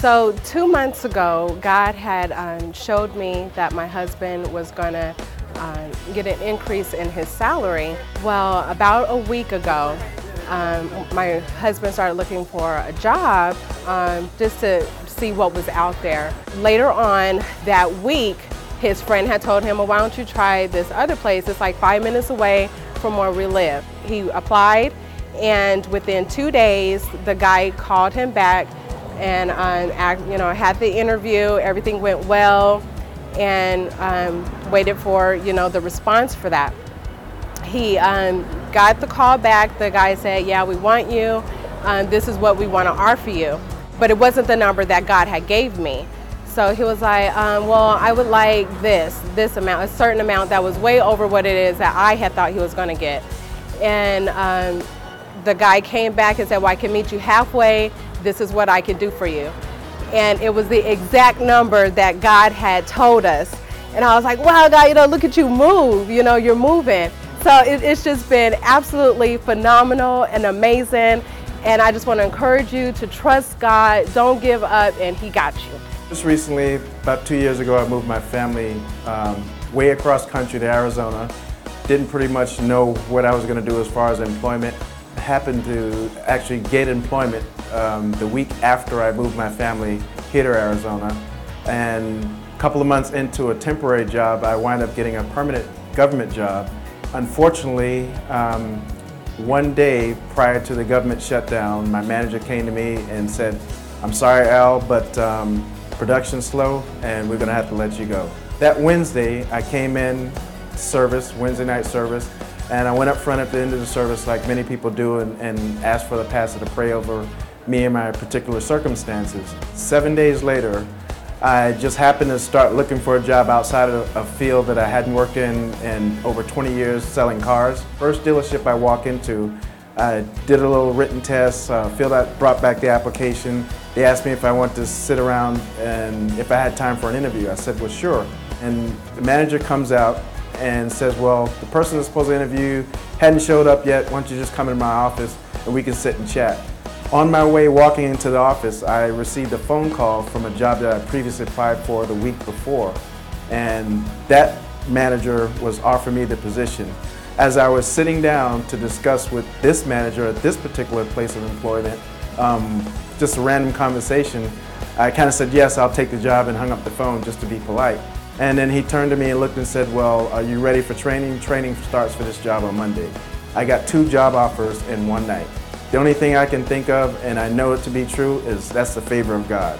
So 2 months ago, God had showed me that my husband was going to get an increase in his salary. Well, about a week ago, my husband started looking for a job just to see what was out there. Later on that week, his friend had told him, well, why don't you try this other place? It's like 5 minutes away from where we live. He applied, and within 2 days, the guy called him back and had the interview. Everything went well, and waited for the response for that. He got the call back. The guy said, yeah, we want you. This is what we want to offer you. But it wasn't the number that God had gave me. So he was like, well, I would like this amount, a certain amount that was way over what it is that I had thought he was going to get. And the guy came back and said, well, I can meet you halfway. This is what I can do for you. And it was the exact number that God had told us. And I was like, wow, God, look at you move, you're moving. So it's just been absolutely phenomenal and amazing. And I just want to encourage you to trust God, don't give up, and He got you. Just recently, about 2 years ago, I moved my family way across country to Arizona. Didn't pretty much know what I was going to do as far as employment. Happened to actually get employment the week after I moved my family here to Arizona. And a couple of months into a temporary job, I wind up getting a permanent government job. Unfortunately, one day prior to the government shutdown, my manager came to me and said, I'm sorry, Al, but production's slow and we're going to have to let you go. That Wednesday, I came in service, Wednesday night service, and I went up front at the end of the service like many people do and asked for the pastor to pray over me and my particular circumstances. 7 days later, I just happened to start looking for a job outside of a field that I hadn't worked in over 20 years, selling cars. First dealership I walk into, I did a little written test, brought back the application. They asked me if I wanted to sit around and if I had time for an interview. I said, well, sure. And the manager comes out and says, well, the person that's supposed to interview hadn't showed up yet. Why don't you just come into my office and we can sit and chat. On my way walking into the office, I received a phone call from a job that I previously applied for the week before. And that manager was offering me the position. As I was sitting down to discuss with this manager at this particular place of employment, just a random conversation, I kind of said, yes, I'll take the job, and hung up the phone just to be polite. And then he turned to me and looked and said, well, are you ready for training? Training starts for this job on Monday. I got 2 job offers in one night. The only thing I can think of, and I know it to be true, is that's the favor of God.